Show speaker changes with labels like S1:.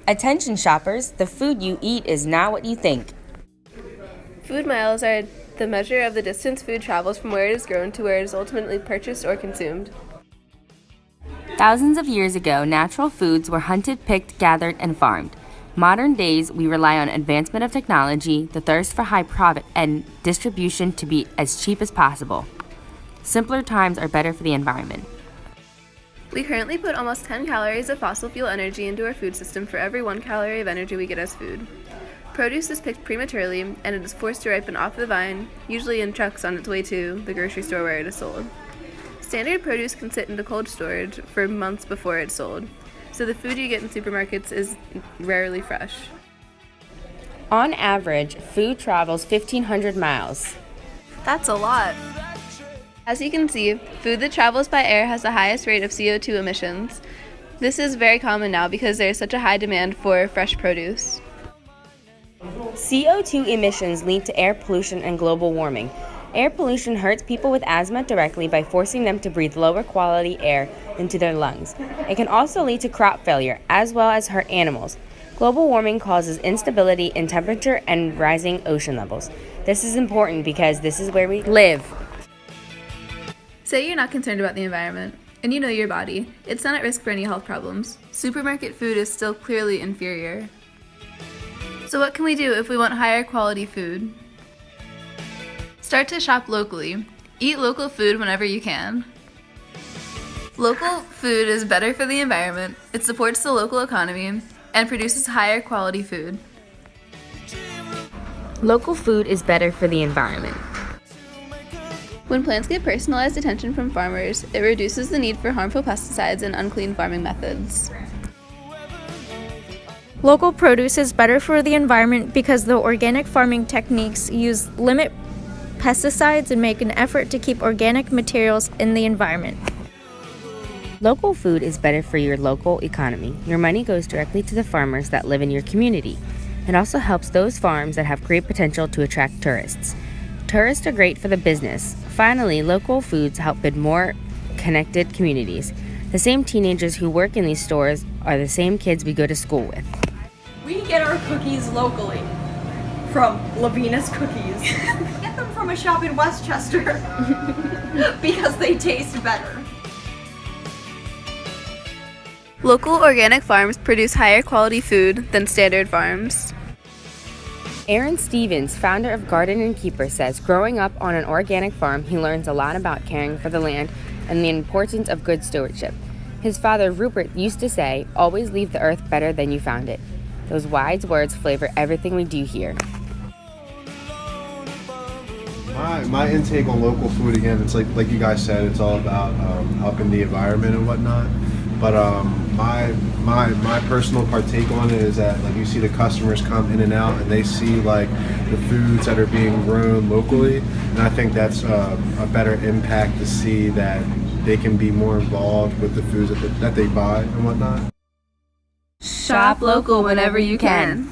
S1: Attention shoppers, the food you eat is not what you think.
S2: Food miles are the measure of the distance food travels from where it is grown to where it is ultimately purchased or consumed.
S1: Thousands of years ago, natural foods were hunted, picked, gathered, and farmed. Modern days, we rely on advancement of technology, the thirst for high profit, and distribution to be as cheap as possible. Simpler times are better for the environment.
S2: We currently put almost 10 calories of fossil fuel energy into our food system for every 1 calorie of energy we get as food. Produce is picked prematurely, and it is forced to ripen off the vine, usually in trucks on its way to the grocery store where it is sold. Standard produce can sit into cold storage for months before it's sold, so the food you get in supermarkets is rarely fresh.
S1: On average, food travels 1,500 miles.
S2: That's a lot. As you can see, food that travels by air has the highest rate of CO2 emissions. This is very common now because there is such a high demand for fresh produce.
S1: CO2 emissions lead to air pollution and global warming. Air pollution hurts people with asthma directly by forcing them to breathe lower quality air into their lungs. It can also lead to crop failure, as well as hurt animals. Global warming causes instability in temperature and rising ocean levels. This is important because this is where we live.
S2: Say you're not concerned about the environment, and you know your body. It's not at risk for any health problems. Supermarket food is still clearly inferior. So what can we do if we want higher quality food? Start to shop locally. Eat local food whenever you can. Local food is better for the environment, it supports the local economy, and produces higher quality food.
S1: Local food is better for the environment.
S2: When plants get personalized attention from farmers, it reduces the need for harmful pesticides and unclean farming methods.
S3: Local produce is better for the environment because the organic farming techniques limit pesticides and make an effort to keep organic materials in the environment.
S1: Local food is better for your local economy. Your money goes directly to the farmers that live in your community. It also helps those farms that have great potential to attract tourists. Tourists are great for the business. Finally, local foods help build more connected communities. The same teenagers who work in these stores are the same kids we go to school with.
S4: We get our cookies locally from Lavina's Cookies. Get them from a shop in Westchester because they taste better.
S2: Local organic farms produce higher quality food than standard farms.
S1: Aaron Stevens, founder of Garden and Keeper, says growing up on an organic farm, he learns a lot about caring for the land and the importance of good stewardship. His father, Rupert, used to say, "Always leave the earth better than you found it." Those wise words flavor everything we do here.
S5: My intake on local food, again, it's like you guys said, it's all about helping the environment and whatnot. But my personal partake on it is that, like, you see the customers come in and out and they see like the foods that are being grown locally, and I think that's a better impact to see that they can be more involved with the foods that they buy and whatnot.
S2: Shop local whenever you can.